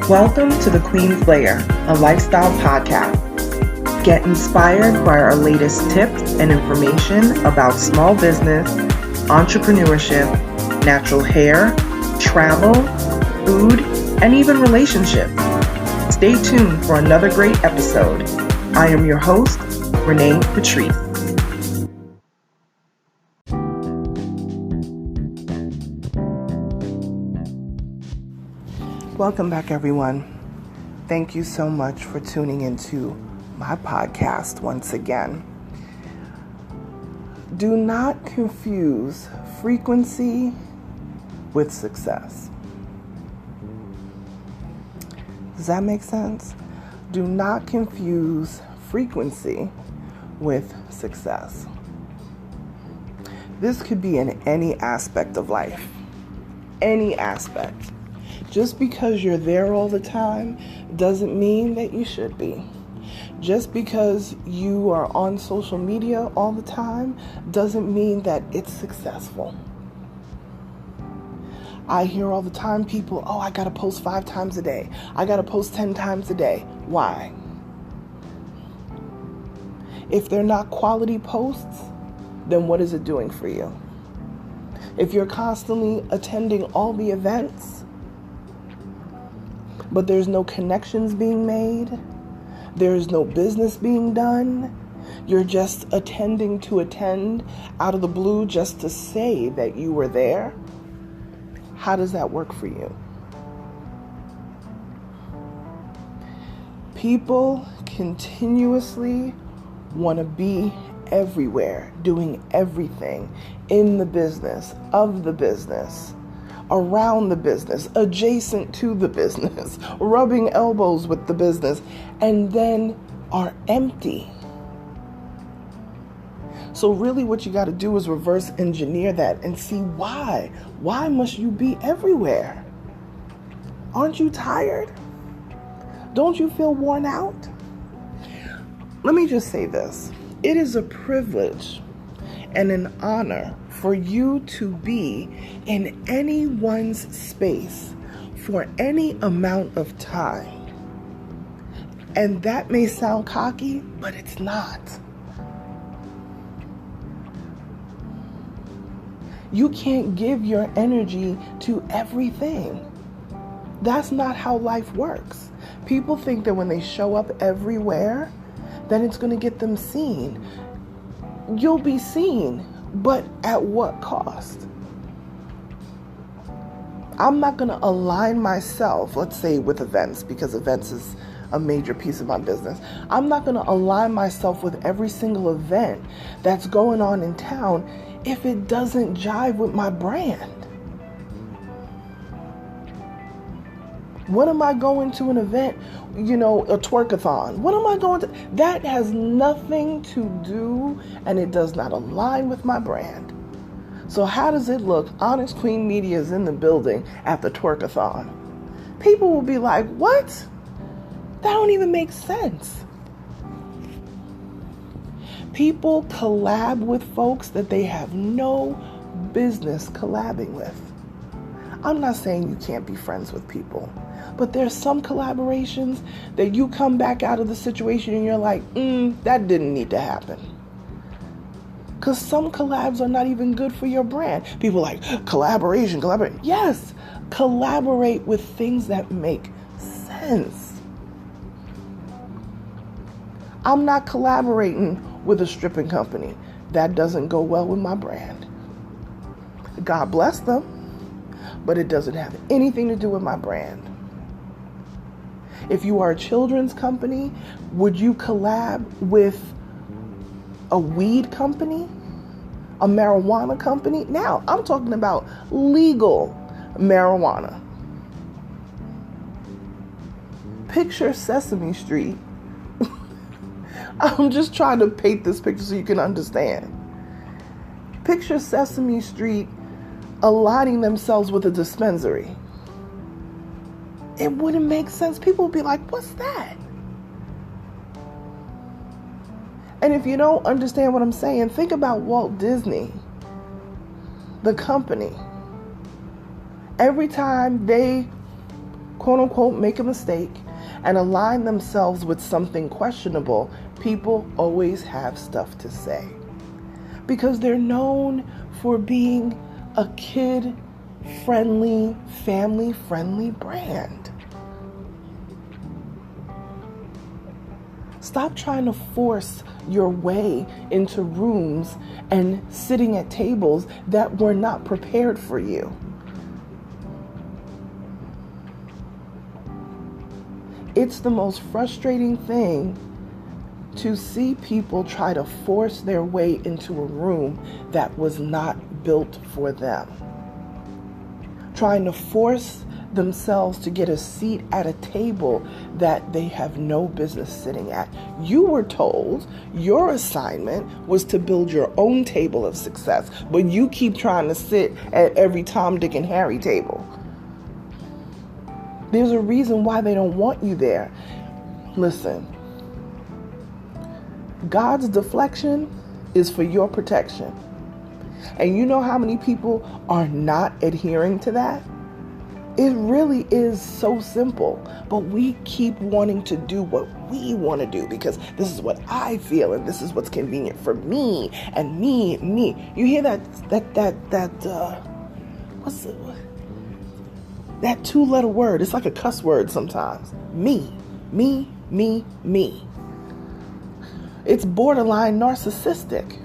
Welcome to The Queen's Lair, a lifestyle podcast. Get inspired by our latest tips and information about small business, entrepreneurship, natural hair, travel, food, and even relationships. Stay tuned for another great episode. I am your host, Renee Patrice. Welcome back, everyone. Thank you so much for tuning into my podcast once again. Do not confuse frequency with success. Does that make sense? Do not confuse frequency with success. This could be in any aspect of life. Any aspect. Just because you're there all the time doesn't mean that you should be. Just because you are on social media all the time doesn't mean that it's successful. I hear all the time people, I got to post 5 times a day. I got to post 10 times a day. Why? If they're not quality posts, then what is it doing for you? If you're constantly attending all the events, but there's no connections being made, there's no business being done, you're just attending to attend out of the blue just to say that you were there, how does that work for you? People continuously want to be everywhere, doing everything in the business, of the business, around the business, adjacent to the business, rubbing elbows with the business, and then are empty. So really what you got to do is reverse engineer that and see why. Why must you be everywhere? Aren't you tired? Don't you feel worn out? Let me just say this. It is a privilege and an honor for you to be in anyone's space for any amount of time. And that may sound cocky, but it's not. You can't give your energy to everything. That's not how life works. People think that when they show up everywhere, then it's going to get them seen. You'll be seen, but at what cost? I'm not going to align myself, let's say with events, because events is a major piece of my business. I'm not going to align myself with every single event that's going on in town if it doesn't jive with my brand. When am I going to an event, a twerkathon? What am I going to? That has nothing to do, and it does not align with my brand. So how does it look? Onyx Queen Media is in the building at the twerkathon. People will be like, what? That don't even make sense. People collab with folks that they have no business collabing with. I'm not saying you can't be friends with people, but there's some collaborations that you come back out of the situation and you're like, that didn't need to happen. Because some collabs are not even good for your brand. People are like, collaborate. Yes, collaborate with things that make sense. I'm not collaborating with a stripping company. That doesn't go well with my brand. God bless them, but it doesn't have anything to do with my brand. If you are a children's company, would you collab with a weed company? A marijuana company? Now, I'm talking about legal marijuana. Picture Sesame Street. I'm just trying to paint this picture so you can understand. Picture Sesame Street aligning themselves with a dispensary. It wouldn't make sense. People would be like, what's that? And if you don't understand what I'm saying, think about Walt Disney, the company. Every time they quote unquote, make a mistake and align themselves with something questionable, people always have stuff to say. Because they're known for being a kid-friendly, family-friendly brand. Stop trying to force your way into rooms and sitting at tables that were not prepared for you. It's the most frustrating thing to see people try to force their way into a room that was not built for them. Trying to force themselves to get a seat at a table that they have no business sitting at. You were told your assignment was to build your own table of success, but you keep trying to sit at every Tom, Dick, and Harry table. There's a reason why they don't want you there. Listen, God's deflection is for your protection. And you know how many people are not adhering to that? It really is so simple, but we keep wanting to do what we want to do because this is what I feel and this is what's convenient for me and me and me. You hear that that two-letter word? It's like a cuss word sometimes. Me. It's borderline narcissistic.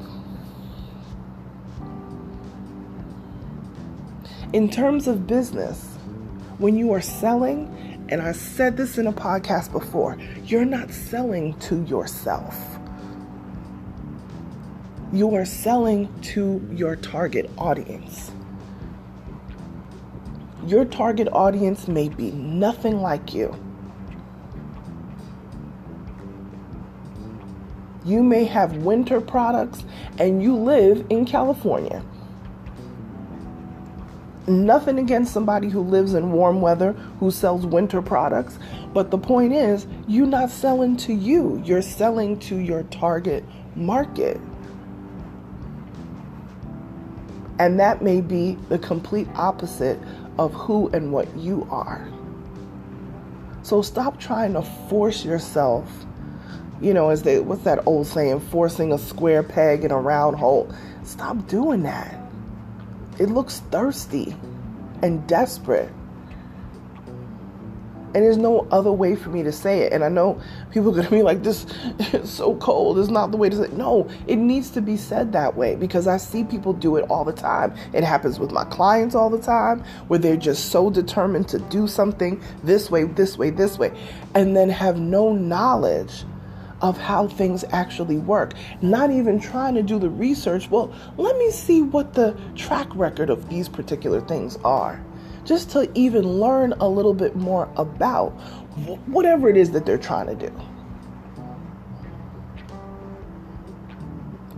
In terms of business, when you are selling, and I said this in a podcast before, you're not selling to yourself. You are selling to your target audience. Your target audience may be nothing like you. You may have winter products and you live in California. Nothing against somebody who lives in warm weather who sells winter products. But the point is, you're not selling to you. You're selling to your target market. And that may be the complete opposite of who and what you are. So stop trying to force yourself. You know, what's that old saying? Forcing a square peg in a round hole. Stop doing that. It looks thirsty and desperate. And there's no other way for me to say it. And I know people are going to be like, this is so cold. It's not the way to say it. No, it needs to be said that way because I see people do it all the time. It happens with my clients all the time where they're just so determined to do something this way, and then have no knowledge of how things actually work. Not even trying to do the research. Well, let me see what the track record of these particular things are. Just to even learn a little bit more about whatever it is that they're trying to do.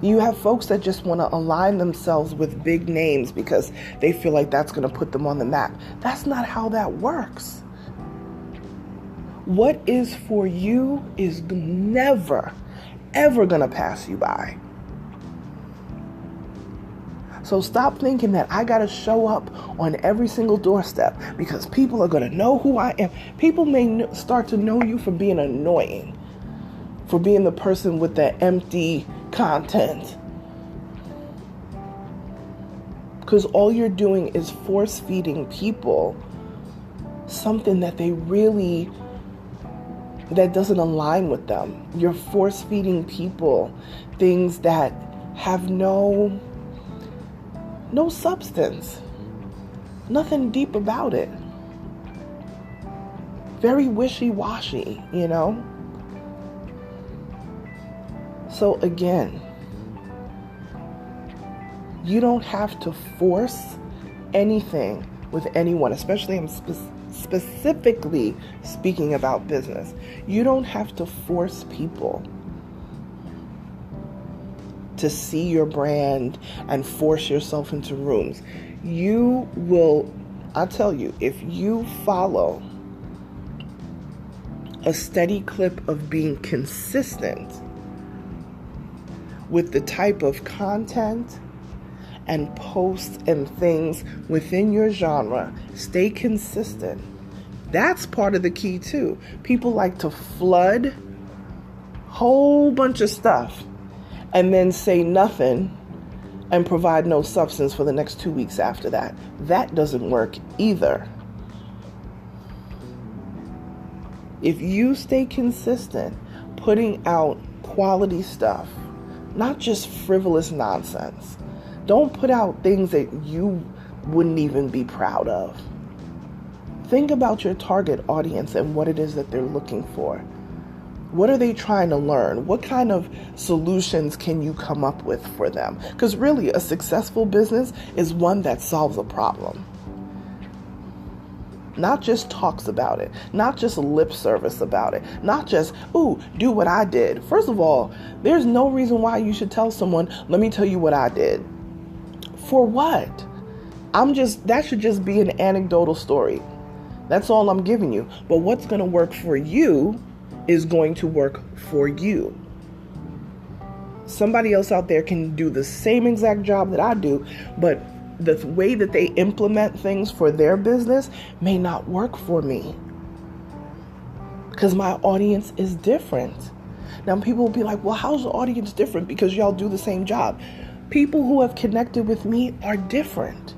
You have folks that just want to align themselves with big names because they feel like that's going to put them on the map. That's not how that works. What is for you is never, ever going to pass you by. So stop thinking that I got to show up on every single doorstep because people are going to know who I am. People may start to know you for being annoying, for being the person with the empty content. Because all you're doing is force feeding people something that that doesn't align with them. You're force feeding people things that have no substance, nothing deep about it. Very wishy-washy, you know? So again, you don't have to force anything with anyone, especially I'm specifically speaking about business. You don't have to force people to see your brand and force yourself into rooms. You will, I'll tell you, if you follow a steady clip of being consistent with the type of content and posts and things within your genre, stay consistent. That's part of the key too. People like to flood whole bunch of stuff and then say nothing and provide no substance for the next 2 weeks after that. That doesn't work either. If you stay consistent, putting out quality stuff, not just frivolous nonsense. Don't put out things that you wouldn't even be proud of. Think about your target audience and what it is that they're looking for. What are they trying to learn? What kind of solutions can you come up with for them? Because really, a successful business is one that solves a problem. Not just talks about it, not just lip service about it, not just, ooh, do what I did. First of all, there's no reason why you should tell someone, let me tell you what I did. For what? That should just be an anecdotal story. That's all I'm giving you. But what's going to work for you is going to work for you. Somebody else out there can do the same exact job that I do, but the way that they implement things for their business may not work for me because my audience is different. Now, people will be like, well, how's the audience different? Because y'all do the same job. People who have connected with me are different.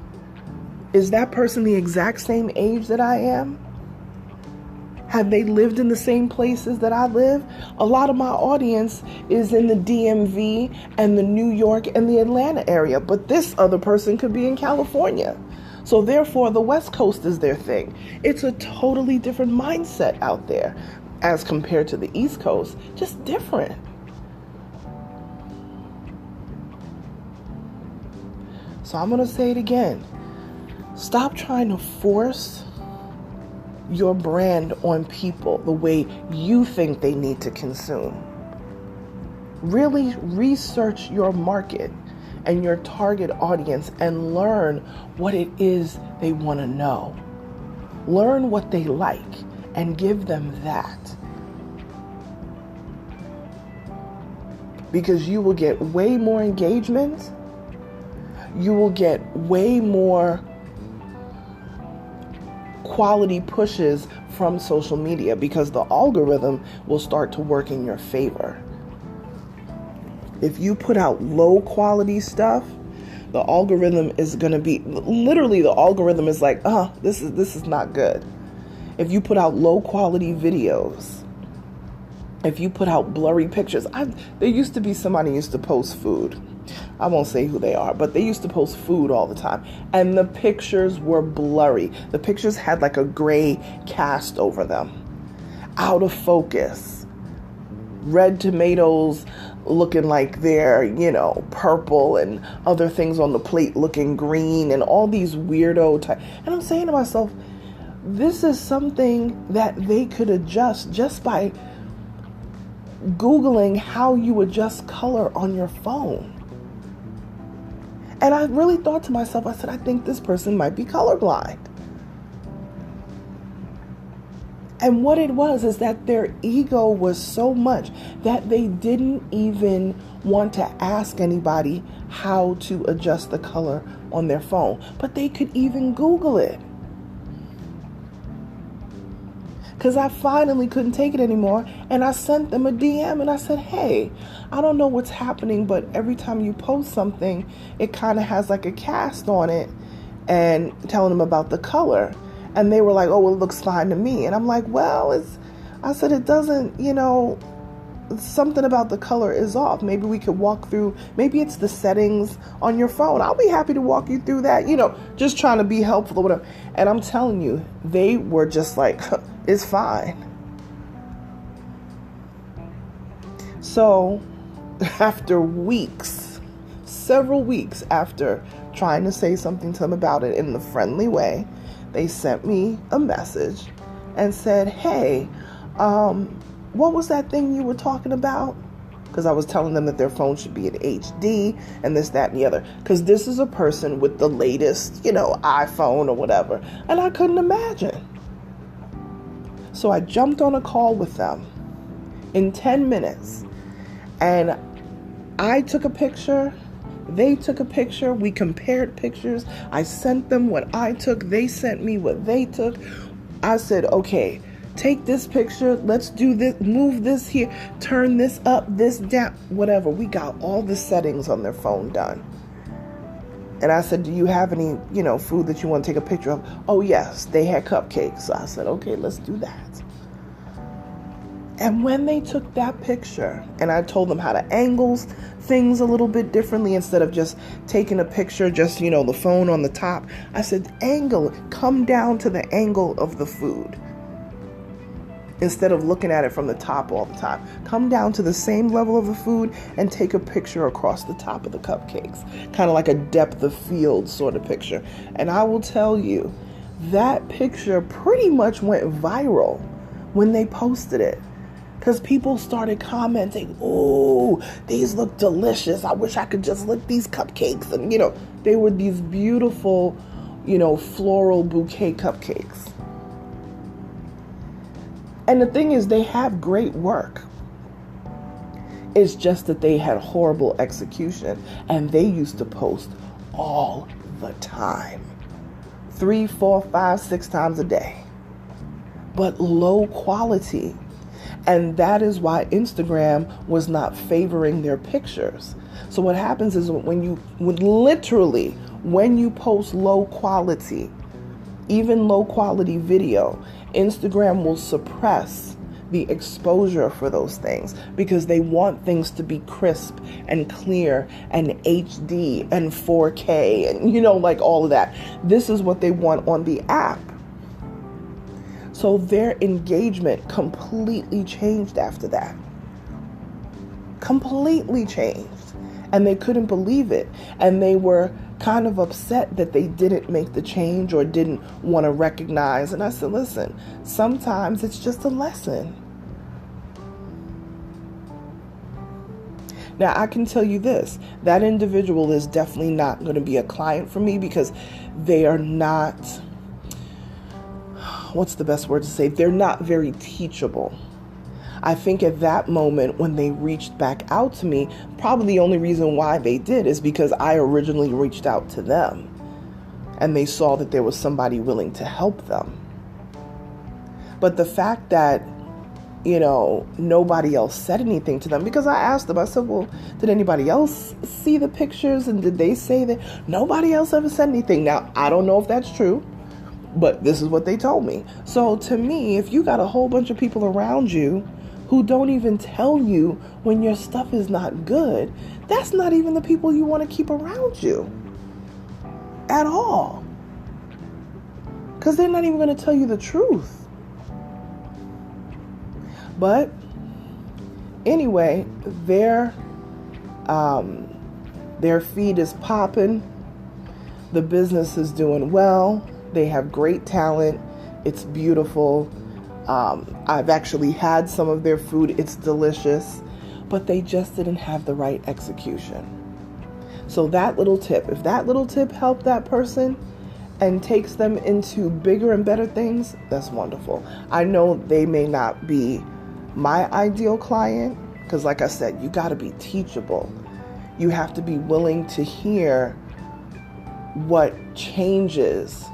Is that person the exact same age that I am? Have they lived in the same places that I live? A lot of my audience is in the DMV and the New York and the Atlanta area, but this other person could be in California. So therefore, the West Coast is their thing. It's a totally different mindset out there as compared to the East Coast, just different. So I'm going to say it again. Stop trying to force your brand on people the way you think they need to consume. Really research your market and your target audience and learn what it is they want to know. Learn what they like and give them that. Because you will get way more engagement. You will get way more quality pushes from social media because the algorithm will start to work in your favor. If you put out low quality stuff, the algorithm is going to be, literally the algorithm is like, this is not good. If you put out low quality videos, if you put out blurry pictures, there used to be somebody used to post food. I won't say who they are, but they used to post food all the time. And the pictures were blurry. The pictures had like a gray cast over them. Out of focus. Red tomatoes looking like they're, purple, and other things on the plate looking green, and all these weirdo type. And I'm saying to myself, this is something that they could adjust just by Googling how you adjust color on your phone. And I really thought to myself, I said, I think this person might be colorblind. And what it was is that their ego was so much that they didn't even want to ask anybody how to adjust the color on their phone. But they could even Google it. Because I finally couldn't take it anymore, and I sent them a DM and I said, hey, I don't know what's happening, but every time you post something, it kind of has like a cast on it, and telling them about the color. And they were like, oh, well, it looks fine to me. And I'm like, well, I said, it doesn't, something about the color is off. Maybe we could walk through, maybe it's the settings on your phone. I'll be happy to walk you through that, just trying to be helpful or whatever. And I'm telling you, they were just like, it's fine. So after weeks, several weeks after trying to say something to them about it in the friendly way, they sent me a message and said, hey, what was that thing you were talking about? Because I was telling them that their phone should be in HD and this, that, and the other. Because this is a person with the latest, iPhone or whatever. And I couldn't imagine. So I jumped on a call with them in 10 minutes. And I took a picture. They took a picture. We compared pictures. I sent them what I took. They sent me what they took. I said, okay, take this picture. Let's do this. Move this here. Turn this up, this down, whatever. We got all the settings on their phone done. And I said, do you have any, food that you want to take a picture of? Oh, yes, they had cupcakes. So I said, okay, let's do that. And when they took that picture, and I told them how to angle things a little bit differently instead of just taking a picture, just, the phone on the top. I said, come down to the angle of the food. Instead of looking at it from the top all the time. Come down to the same level of the food and take a picture across the top of the cupcakes. Kind of like a depth of field sort of picture. And I will tell you, that picture pretty much went viral when they posted it. Because people started commenting, "Oh, these look delicious. I wish I could just lick these cupcakes." And, they were these beautiful, floral bouquet cupcakes. And the thing is, they have great work. It's just that they had horrible execution. And they used to post all the time. 3, 4, 5, 6 times a day. But low quality. And that is why Instagram was not favoring their pictures. So what happens is when you post low quality, even low quality video, Instagram will suppress the exposure for those things because they want things to be crisp and clear and HD and 4K and, like all of that. This is what they want on the app. So their engagement completely changed after that. Completely changed. And they couldn't believe it. And they were kind of upset that they didn't make the change or didn't want to recognize. And I said, listen, sometimes it's just a lesson. Now, I can tell you this, that individual is definitely not going to be a client for me because they are not, what's the best word to say? They're not very teachable. I think at that moment when they reached back out to me, probably the only reason why they did is because I originally reached out to them and they saw that there was somebody willing to help them. But the fact that, nobody else said anything to them, because I asked them, I said, well, did anybody else see the pictures? And did they say that? Nobody else ever said anything. Now, I don't know if that's true, but this is what they told me. So to me, if you got a whole bunch of people around you who don't even tell you when your stuff is not good, that's not even the people you want to keep around you at all. Because they're not even going to tell you the truth. But anyway, their feed is popping. The business is doing well. They have great talent. It's beautiful. I've actually had some of their food. It's delicious, but they just didn't have the right execution. So that little tip, if that little tip helped that person and takes them into bigger and better things, that's wonderful. I know they may not be my ideal client because, like I said, you got to be teachable. You have to be willing to hear what changes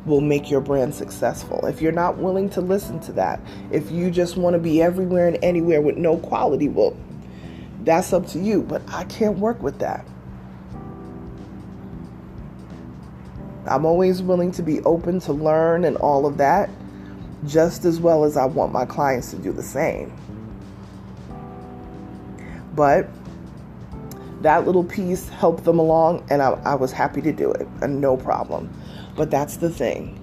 will make your brand successful. If you're not willing to listen to that, if you just want to be everywhere and anywhere with no quality, well, that's up to you, but I can't work with that. I'm always willing to be open to learn and all of that, just as well as I want my clients to do the same. But that little piece helped them along, and I was happy to do it, and no problem. But that's the thing.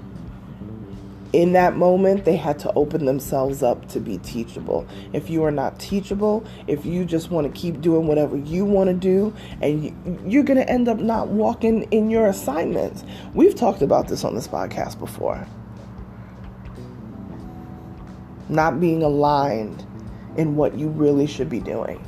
In that moment, they had to open themselves up to be teachable. If you are not teachable, if you just want to keep doing whatever you want to do, and you're going to end up not walking in your assignments. We've talked about this on this podcast before. Not being aligned in what you really should be doing,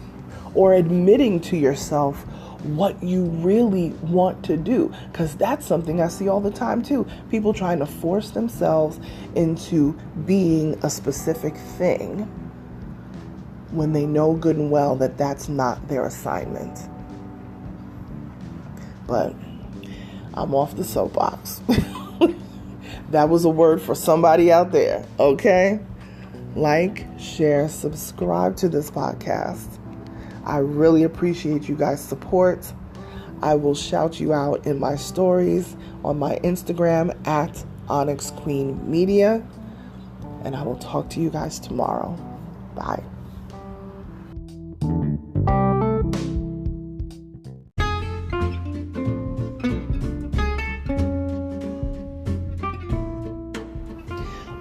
or admitting to yourself what you really want to do, because that's something I see all the time too. People trying to force themselves into being a specific thing when they know good and well that that's not their assignment. But I'm off the soapbox. That was a word for somebody out there, okay? Like, share, subscribe to this podcast. I really appreciate you guys' support. I will shout you out in my stories on my Instagram at Onyx Queen Media. And I will talk to you guys tomorrow. Bye.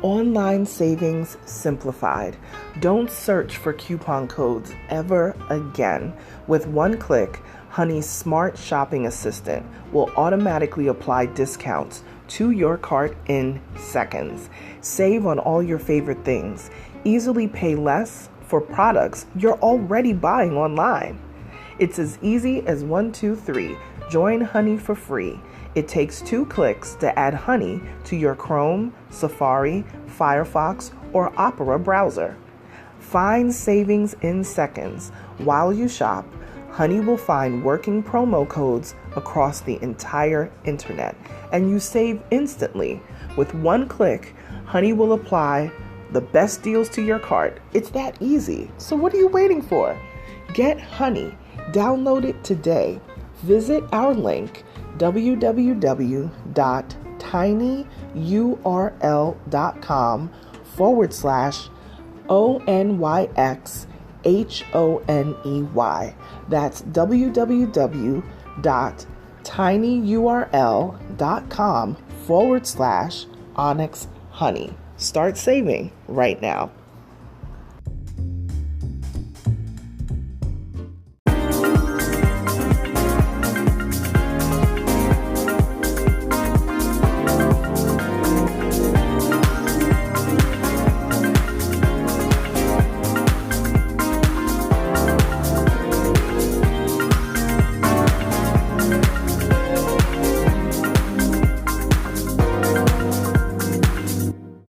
Online savings simplified. Don't search for coupon codes ever again. With one click, Honey's smart shopping assistant will automatically apply discounts to your cart in seconds. Save on all your favorite things. Easily pay less for products you're already buying online. It's as easy as 1, 2, 3. Join Honey for free. It takes 2 clicks to add Honey to your Chrome, Safari, Firefox, or Opera browser. Find savings in seconds. While you shop, Honey will find working promo codes across the entire internet, and you save instantly. With 1 click, Honey will apply the best deals to your cart. It's that easy. So what are you waiting for? Get Honey. Download it today. Visit our link, www.tinyurl.com/ONYXHONEY. That's www.tinyurl.com/Onyx Honey. Start saving right now.